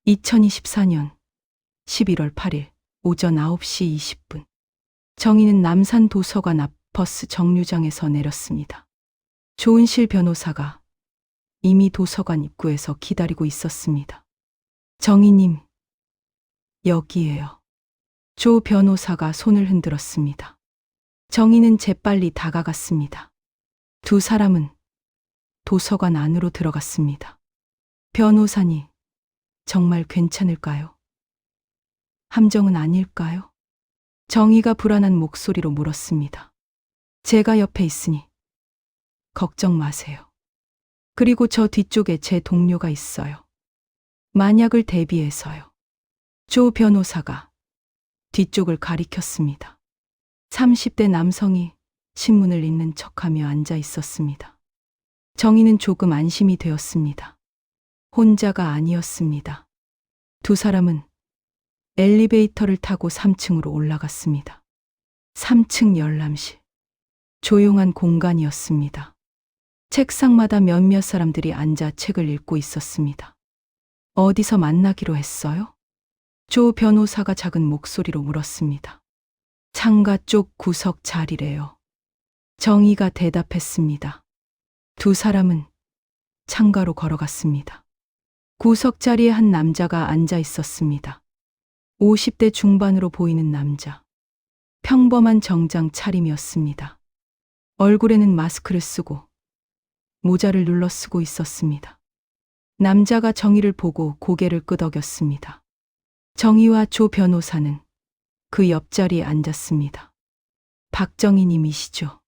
2024년 11월 8일 오전 9시 20분. 정희는 남산 도서관 앞 버스 정류장에서 내렸습니다. 조은실 변호사가 이미 도서관 입구에서 기다리고 있었습니다. 정희님, 여기에요. 조 변호사가 손을 흔들었습니다. 정희는 재빨리 다가갔습니다. 두 사람은 도서관 안으로 들어갔습니다. 변호사님, 정말 괜찮을까요? 함정은 아닐까요? 정희가 불안한 목소리로 물었습니다. 제가 옆에 있으니 걱정 마세요. 그리고 저 뒤쪽에 제 동료가 있어요. 만약을 대비해서요. 조 변호사가 뒤쪽을 가리켰습니다. 30대 남성이 신문을 읽는 척하며 앉아 있었습니다. 정희는 조금 안심이 되었습니다. 혼자가 아니었습니다. 두 사람은 엘리베이터를 타고 3층으로 올라갔습니다. 3층 열람실. 조용한 공간이었습니다. 책상마다 몇몇 사람들이 앉아 책을 읽고 있었습니다. 어디서 만나기로 했어요? 조 변호사가 작은 목소리로 물었습니다. 창가 쪽 구석 자리래요. 정희가 대답했습니다. 두 사람은 창가로 걸어갔습니다. 구석 자리에 한 남자가 앉아 있었습니다. 50대 중반으로 보이는 남자. 평범한 정장 차림이었습니다. 얼굴에는 마스크를 쓰고 모자를 눌러 쓰고 있었습니다. 남자가 정희를 보고 고개를 끄덕였습니다. 정희와 조 변호사는 그 옆자리에 앉았습니다. 박정희님이시죠?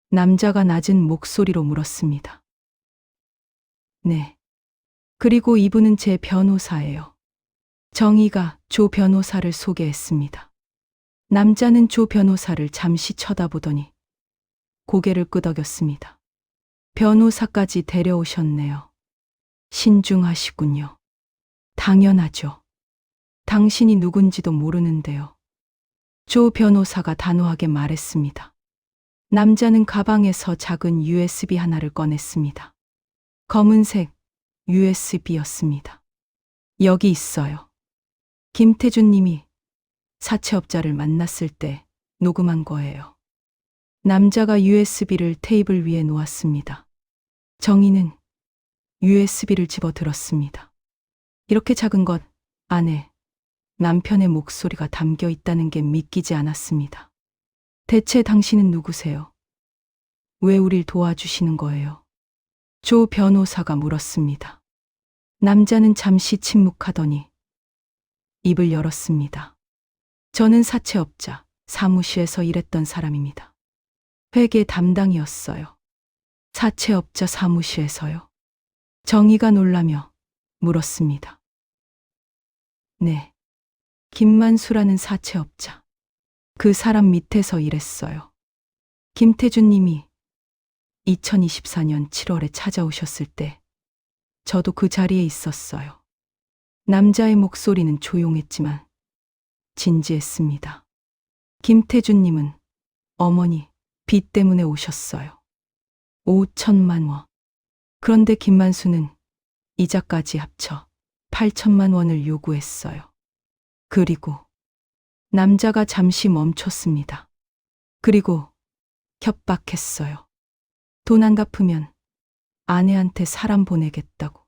남자가 낮은 목소리로 물었습니다. 네. 그리고 이분은 제 변호사예요. 정희가 조 변호사를 소개했습니다. 남자는 조 변호사를 잠시 쳐다보더니 고개를 끄덕였습니다. 변호사까지 데려오셨네요. 신중하시군요. 당연하죠. 당신이 누군지도 모르는데요. 조 변호사가 단호하게 말했습니다. 남자는 가방에서 작은 USB 하나를 꺼냈습니다. 검은색 USB였습니다. 여기 있어요. 김태준 님이 사채업자를 만났을 때 녹음한 거예요. 남자가 USB를 테이블 위에 놓았습니다. 정희는 USB를 집어들었습니다. 이렇게 작은 것 안에 남편의 목소리가 담겨 있다는 게 믿기지 않았습니다. 대체 당신은 누구세요? 왜 우릴 도와주시는 거예요? 조 변호사가 물었습니다. 남자는 잠시 침묵하더니 입을 열었습니다. 저는 사채업자 사무실에서 일했던 사람입니다. 회계 담당이었어요. 사채업자 사무실에서요? 정희가 놀라며 물었습니다. 네. 김만수라는 사채업자. 그 사람 밑에서 일했어요. 김태준 님이 2024년 7월에 찾아오셨을 때 저도 그 자리에 있었어요. 남자의 목소리는 조용했지만 진지했습니다. 김태준 님은 어머니 빚 때문에 오셨어요. 5천만 원. 그런데 김만수는 이자까지 합쳐 8천만 원을 요구했어요. 그리고 남자가 잠시 멈췄습니다. 그리고 협박했어요. 돈 안 갚으면 아내한테 사람 보내겠다고.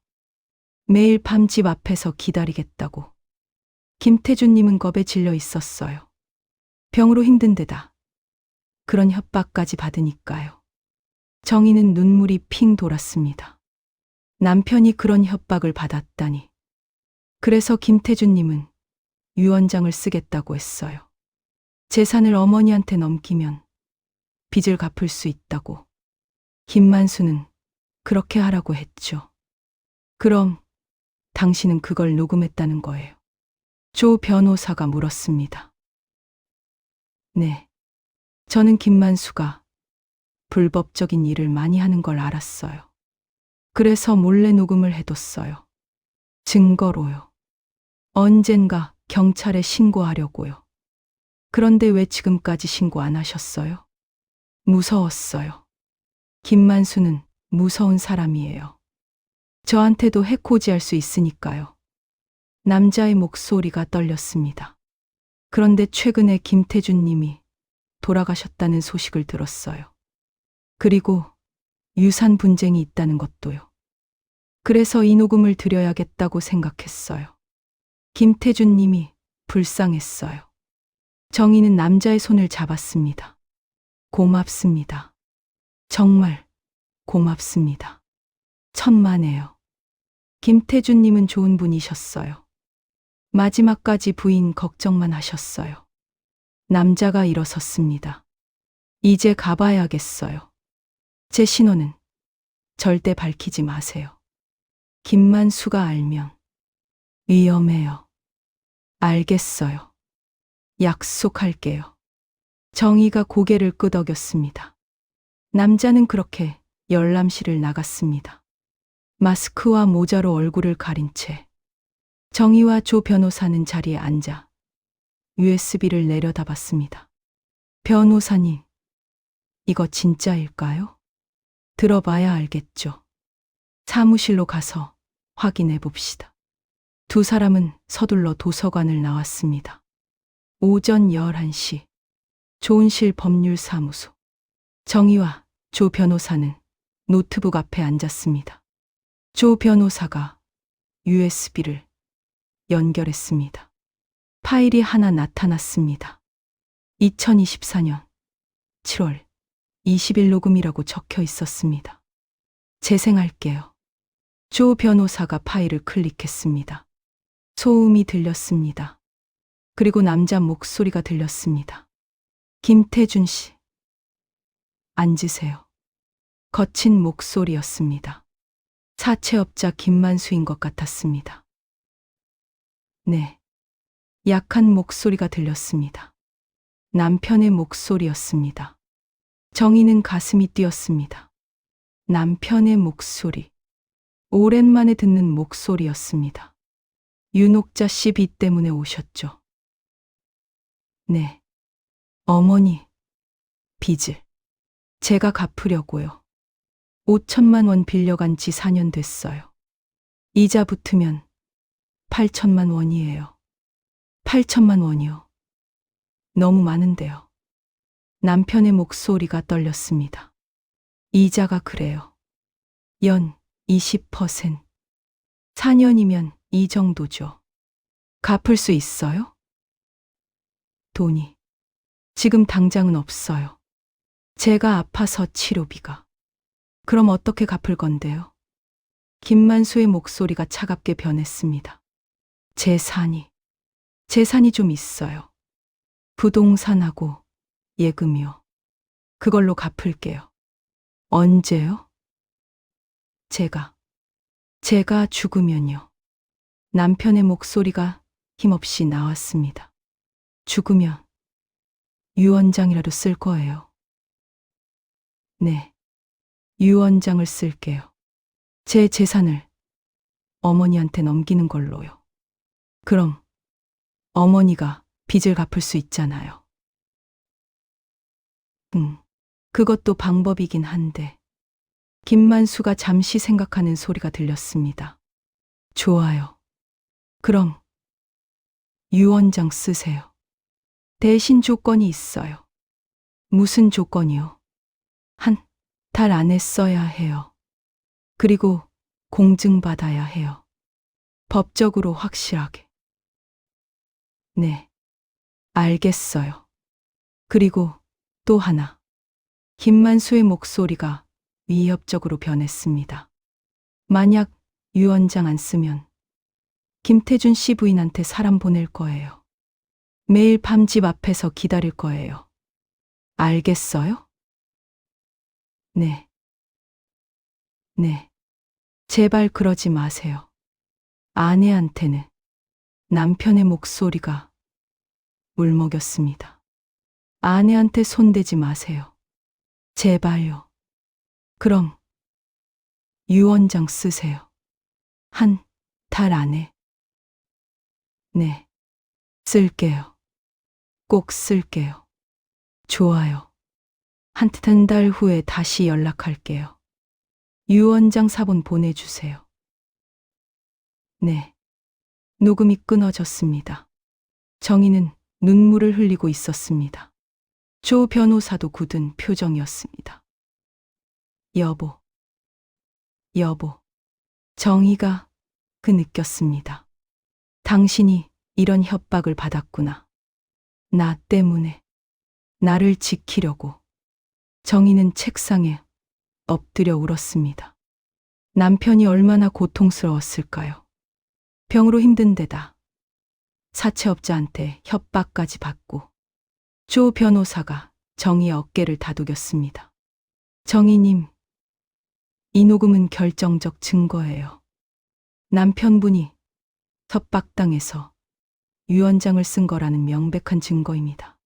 매일 밤 집 앞에서 기다리겠다고. 김태준님은 겁에 질려 있었어요. 병으로 힘든 데다 그런 협박까지 받으니까요. 정희는 눈물이 핑 돌았습니다. 남편이 그런 협박을 받았다니. 그래서 김태준님은 유언장을 쓰겠다고 했어요. 재산을 어머니한테 넘기면 빚을 갚을 수 있다고. 김만수는 그렇게 하라고 했죠. 그럼 당신은 그걸 녹음했다는 거예요? 조 변호사가 물었습니다. 네. 저는 김만수가 불법적인 일을 많이 하는 걸 알았어요. 그래서 몰래 녹음을 해뒀어요. 증거로요. 언젠가 경찰에 신고하려고요. 그런데 왜 지금까지 신고 안 하셨어요? 무서웠어요. 김만수는 무서운 사람이에요. 저한테도 해코지할 수 있으니까요. 남자의 목소리가 떨렸습니다. 그런데 최근에 김태준 님이 돌아가셨다는 소식을 들었어요. 그리고 유산 분쟁이 있다는 것도요. 그래서 이 녹음을 드려야겠다고 생각했어요. 김태준 님이 불쌍했어요. 정희는 남자의 손을 잡았습니다. 고맙습니다. 정말 고맙습니다. 천만에요. 김태준 님은 좋은 분이셨어요. 마지막까지 부인 걱정만 하셨어요. 남자가 일어섰습니다. 이제 가봐야겠어요. 제 신호는 절대 밝히지 마세요. 김만수가 알면 위험해요. 알겠어요. 약속할게요. 정희가 고개를 끄덕였습니다. 남자는 그렇게 열람실을 나갔습니다. 마스크와 모자로 얼굴을 가린 채 정희와 조 변호사는 자리에 앉아 USB를 내려다봤습니다. 변호사님, 이거 진짜일까요? 들어봐야 알겠죠. 사무실로 가서 확인해 봅시다. 두 사람은 서둘러 도서관을 나왔습니다. 오전 11시, 조은실 법률사무소. 정희와 조 변호사는 노트북 앞에 앉았습니다. 조 변호사가 USB를 연결했습니다. 파일이 하나 나타났습니다. 2024년 7월 20일 녹음이라고 적혀 있었습니다. 재생할게요. 조 변호사가 파일을 클릭했습니다. 소음이 들렸습니다. 그리고 남자 목소리가 들렸습니다. 김태준 씨, 앉으세요. 거친 목소리였습니다. 사채업자 김만수인 것 같았습니다. 네. 약한 목소리가 들렸습니다. 남편의 목소리였습니다. 정희는 가슴이 뛰었습니다. 남편의 목소리. 오랜만에 듣는 목소리였습니다. 윤옥자 씨 빚 때문에 오셨죠? 네. 어머니, 빚을 제가 갚으려고요. 5천만 원 빌려간 지 4년 됐어요. 이자 붙으면 8천만 원이에요. 8천만 원이요. 너무 많은데요. 남편의 목소리가 떨렸습니다. 이자가 그래요. 연 20%. 4년이면 이 정도죠. 갚을 수 있어요? 돈이 지금 당장은 없어요. 제가 아파서 치료비가. 그럼 어떻게 갚을 건데요? 김만수의 목소리가 차갑게 변했습니다. 재산이 좀 있어요. 부동산하고 예금이요. 그걸로 갚을게요. 언제요? 제가 죽으면요. 남편의 목소리가 힘없이 나왔습니다. 죽으면 유언장이라도 쓸 거예요. 네. 유언장을 쓸게요. 제 재산을 어머니한테 넘기는 걸로요. 그럼 어머니가 빚을 갚을 수 있잖아요. 그것도 방법이긴 한데. 김만수가 잠시 생각하는 소리가 들렸습니다. 좋아요. 그럼 유언장 쓰세요. 대신 조건이 있어요. 무슨 조건이요? 한 달 안에 써야 해요. 그리고 공증받아야 해요. 법적으로 확실하게. 네. 알겠어요. 그리고 또 하나. 김만수의 목소리가 위협적으로 변했습니다. 만약 유언장 안 쓰면 김태준 씨 부인한테 사람 보낼 거예요. 매일 밤 집 앞에서 기다릴 거예요. 알겠어요? 네. 네. 제발 그러지 마세요. 아내한테는. 남편의 목소리가 울먹였습니다. 아내한테 손대지 마세요. 제발요. 그럼 유언장 쓰세요. 한 달 안에. 네. 쓸게요. 꼭 쓸게요. 좋아요. 한 달 후에 다시 연락할게요. 유언장 사본 보내주세요. 네. 녹음이 끊어졌습니다. 정희는 눈물을 흘리고 있었습니다. 조 변호사도 굳은 표정이었습니다. 여보, 여보. 정희가 느꼈습니다. 당신이 이런 협박을 받았구나. 나 때문에. 나를 지키려고. 정희는 책상에 엎드려 울었습니다. 남편이 얼마나 고통스러웠을까요? 병으로 힘든 데다 사채업자한테 협박까지 받고. 조 변호사가 정희의 어깨를 다독였습니다. 정희님, 이 녹음은 결정적 증거예요. 남편분이 협박당해서 유언장을 쓴 거라는 명백한 증거입니다.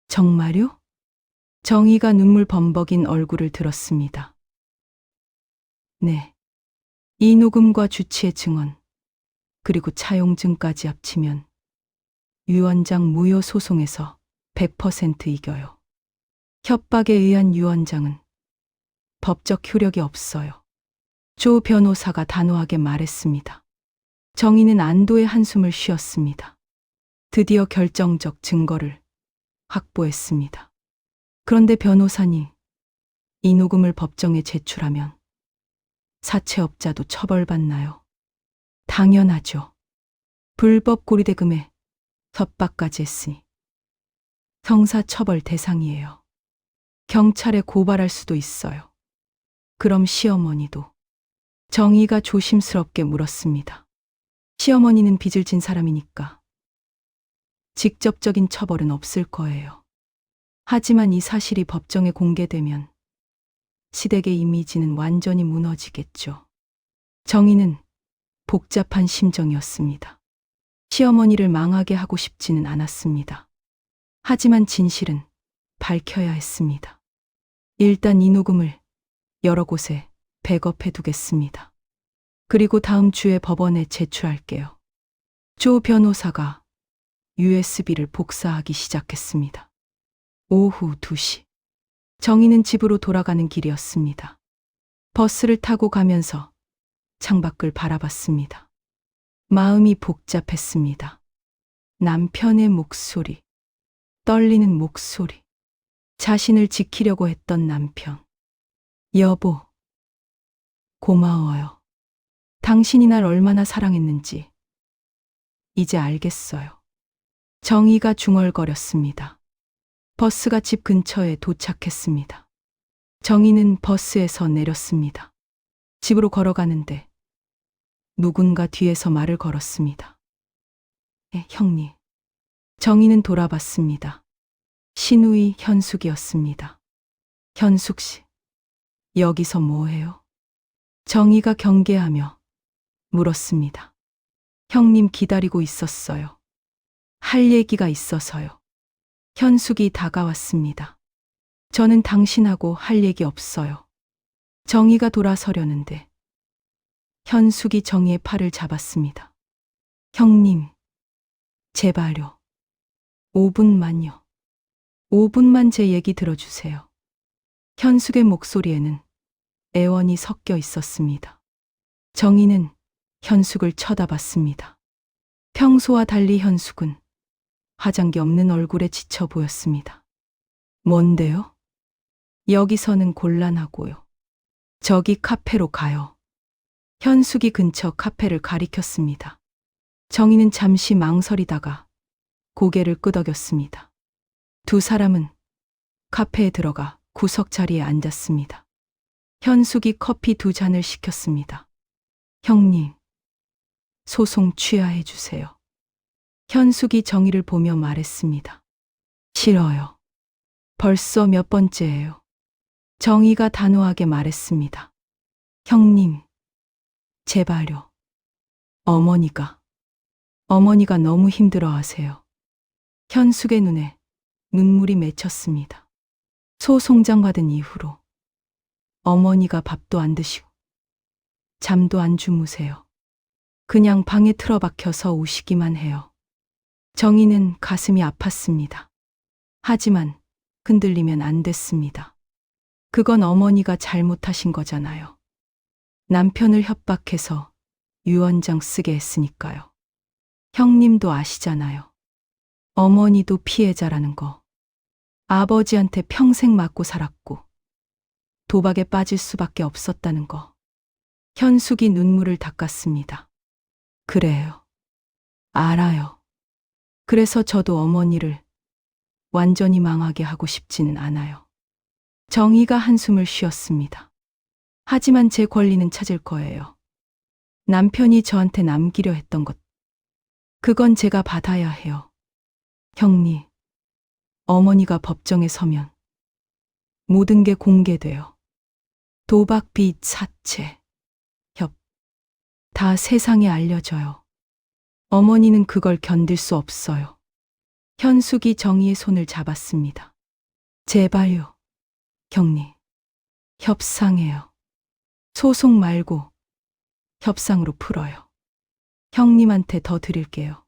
정말요? 정희가 눈물 범벅인 얼굴을 들었습니다. 네. 이 녹음과 주치의 증언, 그리고 차용증까지 합치면 유언장 무효 소송에서 100% 이겨요. 협박에 의한 유언장은 법적 효력이 없어요. 조 변호사가 단호하게 말했습니다. 정희는 안도의 한숨을 쉬었습니다. 드디어 결정적 증거를 확보했습니다. 그런데 변호사님, 이 녹음을 법정에 제출하면 사채업자도 처벌받나요? 당연하죠. 불법 고리대금에 협박까지 했으니 형사처벌 대상이에요. 경찰에 고발할 수도 있어요. 그럼 시어머니도? 정희가 조심스럽게 물었습니다. 시어머니는 빚을 진 사람이니까 직접적인 처벌은 없을 거예요. 하지만 이 사실이 법정에 공개되면 시댁의 이미지는 완전히 무너지겠죠. 정희는 복잡한 심정이었습니다. 시어머니를 망하게 하고 싶지는 않았습니다. 하지만 진실은 밝혀야 했습니다. 일단 이 녹음을 여러 곳에 백업해 두겠습니다. 그리고 다음 주에 법원에 제출할게요. 조 변호사가 USB를 복사하기 시작했습니다. 오후 2시. 정희는 집으로 돌아가는 길이었습니다. 버스를 타고 가면서 창밖을 바라봤습니다. 마음이 복잡했습니다. 남편의 목소리, 떨리는 목소리, 자신을 지키려고 했던 남편. 여보, 고마워요. 당신이 날 얼마나 사랑했는지 이제 알겠어요. 정희가 중얼거렸습니다. 버스가 집 근처에 도착했습니다. 정희는 버스에서 내렸습니다. 집으로 걸어가는데 누군가 뒤에서 말을 걸었습니다. 형님. 정희는 돌아봤습니다. 신우이 현숙이었습니다. 현숙 씨, 여기서 뭐해요? 정희가 경계하며 물었습니다. 형님 기다리고 있었어요. 할 얘기가 있어서요. 현숙이 다가왔습니다. 저는 당신하고 할 얘기 없어요. 정희가 돌아서려는데 현숙이 정희의 팔을 잡았습니다. 형님, 제발요. 5분만요. 5분만 제 얘기 들어주세요. 현숙의 목소리에는 애원이 섞여 있었습니다. 정희는 현숙을 쳐다봤습니다. 평소와 달리 현숙은 화장기 없는 얼굴에 지쳐 보였습니다. 뭔데요? 여기서는 곤란하고요. 저기 카페로 가요. 현숙이 근처 카페를 가리켰습니다. 정희는 잠시 망설이다가 고개를 끄덕였습니다. 두 사람은 카페에 들어가 구석 자리에 앉았습니다. 현숙이 커피 2잔을 시켰습니다. 형님, 소송 취하해 주세요. 현숙이 정희를 보며 말했습니다. 싫어요. 벌써 몇 번째예요. 정희가 단호하게 말했습니다. 형님, 제발요. 어머니가 너무 힘들어하세요. 현숙의 눈에 눈물이 맺혔습니다. 소송장 받은 이후로 어머니가 밥도 안 드시고 잠도 안 주무세요. 그냥 방에 틀어박혀서 우시기만 해요. 정희는 가슴이 아팠습니다. 하지만 흔들리면 안 됐습니다. 그건 어머니가 잘못하신 거잖아요. 남편을 협박해서 유언장 쓰게 했으니까요. 형님도 아시잖아요. 어머니도 피해자라는 거. 아버지한테 평생 맞고 살았고 도박에 빠질 수밖에 없었다는 거. 현숙이 눈물을 닦았습니다. 그래요. 알아요. 그래서 저도 어머니를 완전히 망하게 하고 싶지는 않아요. 정희가 한숨을 쉬었습니다. 하지만 제 권리는 찾을 거예요. 남편이 저한테 남기려 했던 것. 그건 제가 받아야 해요. 형님, 어머니가 법정에 서면 모든 게 공개돼요. 도박, 빚, 사채, 협, 다 세상에 알려져요. 어머니는 그걸 견딜 수 없어요. 현숙이 정희의 손을 잡았습니다. 제발요, 형님. 협상해요. 소송 말고 협상으로 풀어요. 형님한테 더 드릴게요.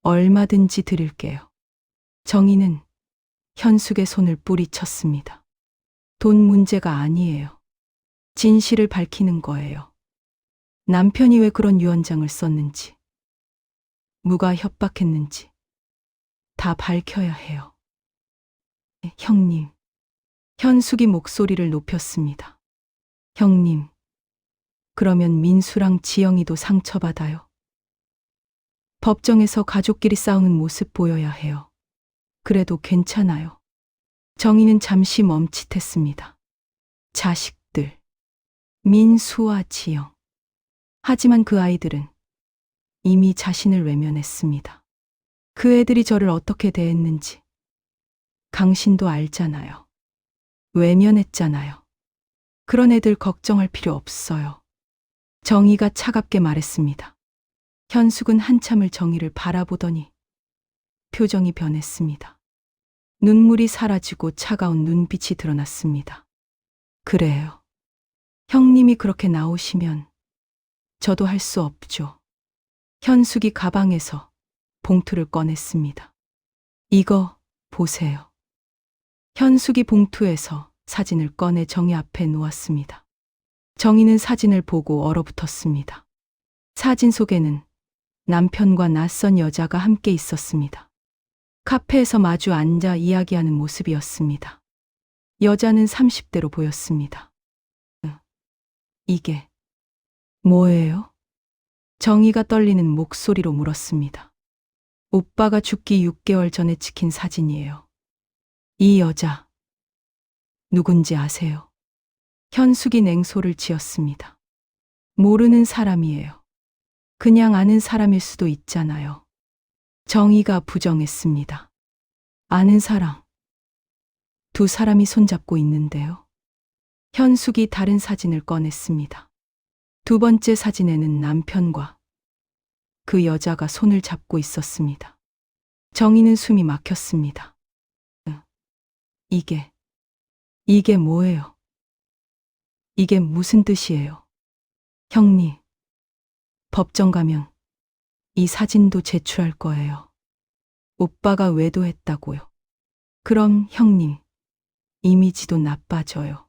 얼마든지 드릴게요. 정희는 현숙의 손을 뿌리쳤습니다. 돈 문제가 아니에요. 진실을 밝히는 거예요. 남편이 왜 그런 유언장을 썼는지, 누가 협박했는지 다 밝혀야 해요. 형님. 현숙이 목소리를 높였습니다. 형님, 그러면 민수랑 지영이도 상처받아요. 법정에서 가족끼리 싸우는 모습 보여야 해요. 그래도 괜찮아요. 정희는 잠시 멈칫했습니다. 자식들, 민수와 지영. 하지만 그 아이들은 이미 자신을 외면했습니다. 그 애들이 저를 어떻게 대했는지 당신도 알잖아요. 외면했잖아요. 그런 애들 걱정할 필요 없어요. 정희가 차갑게 말했습니다. 현숙은 한참을 정희를 바라보더니 표정이 변했습니다. 눈물이 사라지고 차가운 눈빛이 드러났습니다. 그래요. 형님이 그렇게 나오시면 저도 할 수 없죠. 현숙이 가방에서 봉투를 꺼냈습니다. 이거 보세요. 현숙이 봉투에서 사진을 꺼내 정희 앞에 놓았습니다. 정희는 사진을 보고 얼어붙었습니다. 사진 속에는 남편과 낯선 여자가 함께 있었습니다. 카페에서 마주 앉아 이야기하는 모습이었습니다. 여자는 30대로 보였습니다. 이게 뭐예요? 정희가 떨리는 목소리로 물었습니다. 오빠가 죽기 6개월 전에 찍힌 사진이에요. 이 여자 누군지 아세요? 현숙이 냉소를 지었습니다. 모르는 사람이에요. 그냥 아는 사람일 수도 있잖아요. 정희가 부정했습니다. 아는 사람. 두 사람이 손잡고 있는데요. 현숙이 다른 사진을 꺼냈습니다. 두 번째 사진에는 남편과 그 여자가 손을 잡고 있었습니다. 정희는 숨이 막혔습니다. 이게 뭐예요? 이게 무슨 뜻이에요? 형님, 법정 가면 이 사진도 제출할 거예요. 오빠가 외도했다고요. 그럼 형님, 이미지도 나빠져요.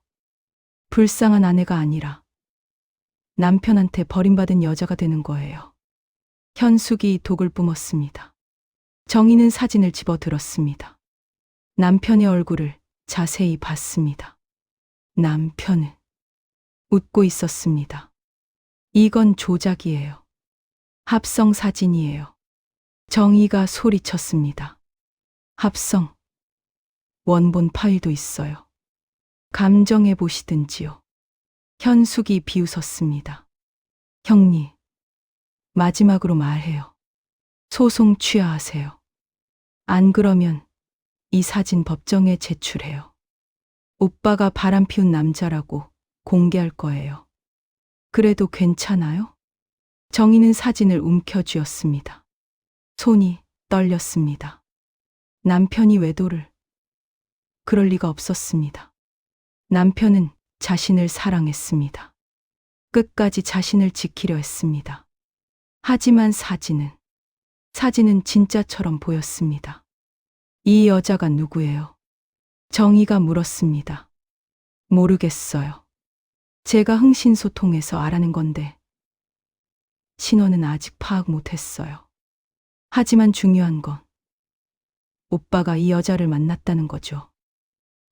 불쌍한 아내가 아니라 남편한테 버림받은 여자가 되는 거예요. 현숙이 독을 뿜었습니다. 정희는 사진을 집어들었습니다. 남편의 얼굴을 자세히 봤습니다. 남편은 웃고 있었습니다. 이건 조작이에요. 합성 사진이에요. 정희가 소리쳤습니다. 합성. 원본 파일도 있어요. 감정해 보시든지요. 현숙이 비웃었습니다. 형님, 마지막으로 말해요. 소송 취하하세요. 안 그러면 이 사진 법정에 제출해요. 오빠가 바람피운 남자라고 공개할 거예요. 그래도 괜찮아요? 정희는 사진을 움켜쥐었습니다. 손이 떨렸습니다. 남편이 외도를. 그럴 리가 없었습니다. 남편은 자신을 사랑했습니다. 끝까지 자신을 지키려 했습니다. 하지만 사진은 진짜처럼 보였습니다. 이 여자가 누구예요? 정희가 물었습니다. 모르겠어요. 제가 흥신소통해서 알아낸 건데 신원은 아직 파악 못했어요. 하지만 중요한 건 오빠가 이 여자를 만났다는 거죠.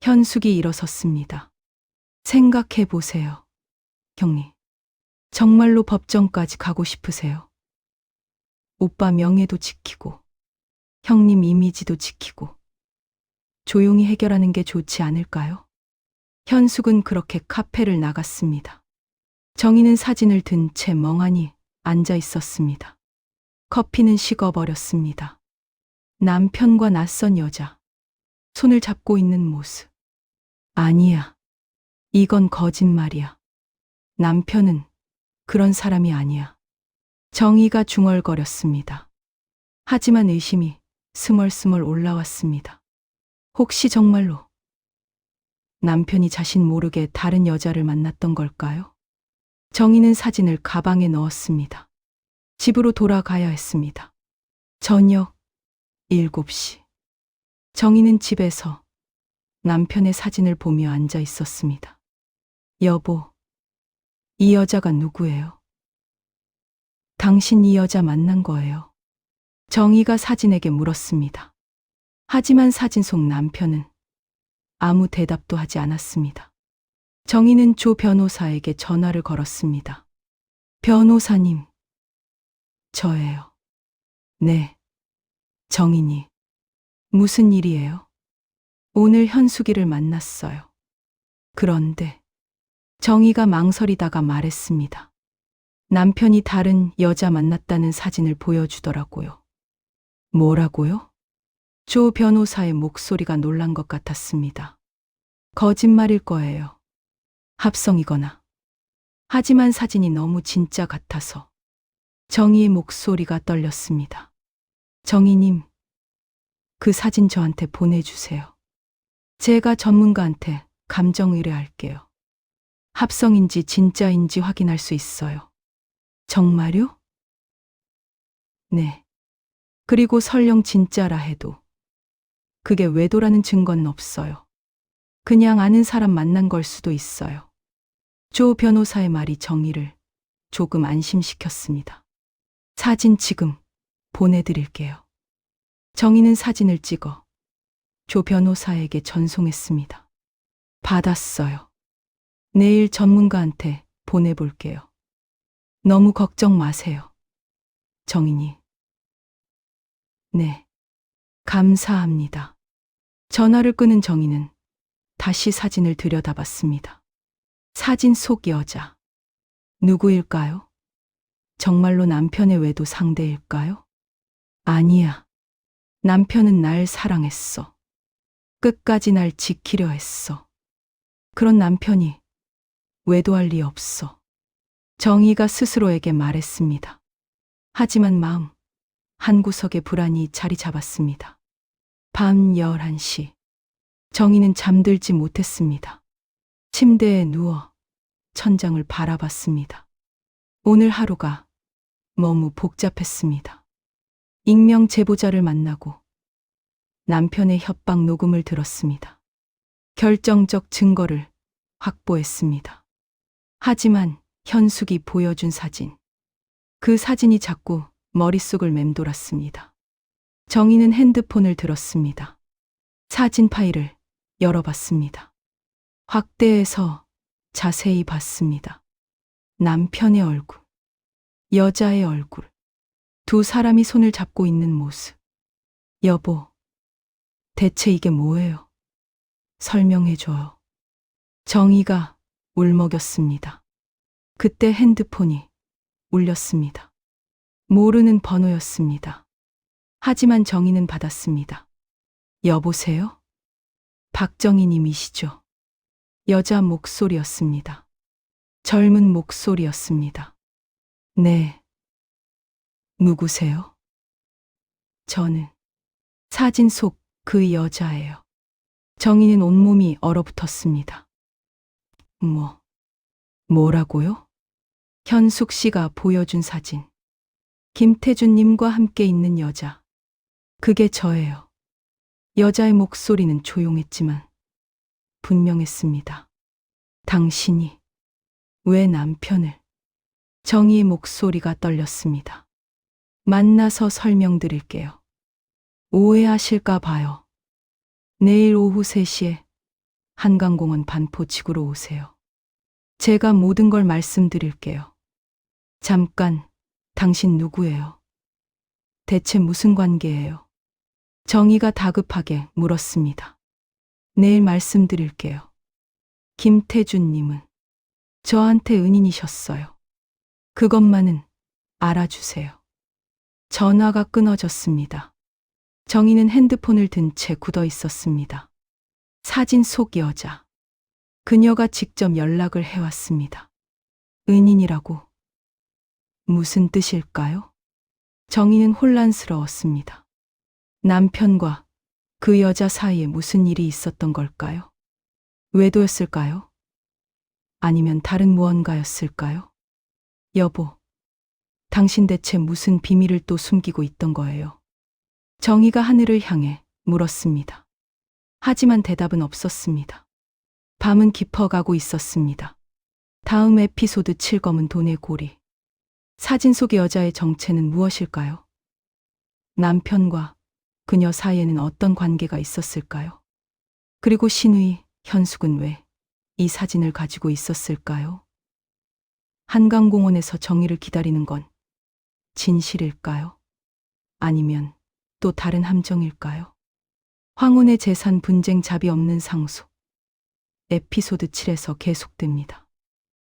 현숙이 일어섰습니다. 생각해 보세요. 형님. 정말로 법정까지 가고 싶으세요? 오빠 명예도 지키고, 형님 이미지도 지키고, 조용히 해결하는 게 좋지 않을까요? 현숙은 그렇게 카페를 나갔습니다. 정희는 사진을 든 채 멍하니 앉아 있었습니다. 커피는 식어버렸습니다. 남편과 낯선 여자, 손을 잡고 있는 모습. 아니야. 이건 거짓말이야. 남편은 그런 사람이 아니야. 정희가 중얼거렸습니다. 하지만 의심이 스멀스멀 올라왔습니다. 혹시 정말로 남편이 자신 모르게 다른 여자를 만났던 걸까요? 정희는 사진을 가방에 넣었습니다. 집으로 돌아가야 했습니다. 저녁 7시. 정희는 집에서 남편의 사진을 보며 앉아 있었습니다. 여보, 이 여자가 누구예요? 당신 이 여자 만난 거예요? 정희가 사진에게 물었습니다. 하지만 사진 속 남편은 아무 대답도 하지 않았습니다. 정희는 조 변호사에게 전화를 걸었습니다. 변호사님, 저예요. 네, 정희니. 무슨 일이에요? 오늘 현숙이를 만났어요. 그런데 정희가 망설이다가 말했습니다. 남편이 다른 여자 만났다는 사진을 보여주더라고요. 뭐라고요? 조 변호사의 목소리가 놀란 것 같았습니다. 거짓말일 거예요. 합성이거나. 하지만 사진이 너무 진짜 같아서 정희의 목소리가 떨렸습니다. 정희님, 그 사진 저한테 보내주세요. 제가 전문가한테 감정 의뢰할게요. 합성인지 진짜인지 확인할 수 있어요. 정말요? 네. 그리고 설령 진짜라 해도 그게 외도라는 증거는 없어요. 그냥 아는 사람 만난 걸 수도 있어요. 조 변호사의 말이 정희를 조금 안심시켰습니다. 사진 지금 보내드릴게요. 정희는 사진을 찍어 조 변호사에게 전송했습니다. 받았어요. 내일 전문가한테 보내볼게요. 너무 걱정 마세요. 정희니. 네. 감사합니다. 전화를 끊은 정희는 다시 사진을 들여다봤습니다. 사진 속 여자. 누구일까요? 정말로 남편의 외도 상대일까요? 아니야. 남편은 날 사랑했어. 끝까지 날 지키려 했어. 그런 남편이 외도할 리 없어. 정희가 스스로에게 말했습니다. 하지만 마음 한구석에 불안이 자리 잡았습니다. 밤 11시. 정희는 잠들지 못했습니다. 침대에 누워 천장을 바라봤습니다. 오늘 하루가 너무 복잡했습니다. 익명 제보자를 만나고 남편의 협박 녹음을 들었습니다. 결정적 증거를 확보했습니다. 하지만 현숙이 보여준 사진. 그 사진이 자꾸 머릿속을 맴돌았습니다. 정희는 핸드폰을 들었습니다. 사진 파일을 열어봤습니다. 확대해서 자세히 봤습니다. 남편의 얼굴, 여자의 얼굴, 두 사람이 손을 잡고 있는 모습. 여보, 대체 이게 뭐예요? 설명해줘요. 정희가 울먹였습니다. 그때 핸드폰이 울렸습니다. 모르는 번호였습니다. 하지만 정희는 받았습니다. 여보세요? 박정희님이시죠? 여자 목소리였습니다. 젊은 목소리였습니다. 네. 누구세요? 저는 사진 속 그 여자예요. 정희는 온몸이 얼어붙었습니다. 뭐라고요? 현숙 씨가 보여준 사진. 김태준님과 함께 있는 여자. 그게 저예요. 여자의 목소리는 조용했지만 분명했습니다. 당신이 왜 남편을? 정희의 목소리가 떨렸습니다. 만나서 설명드릴게요. 오해하실까 봐요. 내일 오후 3시에 한강공원 반포지구로 오세요. 제가 모든 걸 말씀드릴게요. 잠깐, 당신 누구예요? 대체 무슨 관계예요? 정희가 다급하게 물었습니다. 내일 말씀드릴게요. 김태준님은 저한테 은인이셨어요. 그것만은 알아주세요. 전화가 끊어졌습니다. 정희는 핸드폰을 든 채 굳어 있었습니다. 사진 속 여자. 그녀가 직접 연락을 해왔습니다. 은인이라고. 무슨 뜻일까요? 정희는 혼란스러웠습니다. 남편과 그 여자 사이에 무슨 일이 있었던 걸까요? 외도였을까요? 아니면 다른 무언가였을까요? 여보, 당신 대체 무슨 비밀을 또 숨기고 있던 거예요? 정희가 하늘을 향해 물었습니다. 하지만 대답은 없었습니다. 밤은 깊어가고 있었습니다. 다음 에피소드 7 검은 돈의 고리. 사진 속 여자의 정체는 무엇일까요? 남편과 그녀 사이에는 어떤 관계가 있었을까요? 그리고 신우이, 현숙은 왜 이 사진을 가지고 있었을까요? 한강공원에서 정희를 기다리는 건 진실일까요? 아니면 또 다른 함정일까요? 황혼의 재산 분쟁 잡이 없는 상속. 에피소드 7에서 계속됩니다.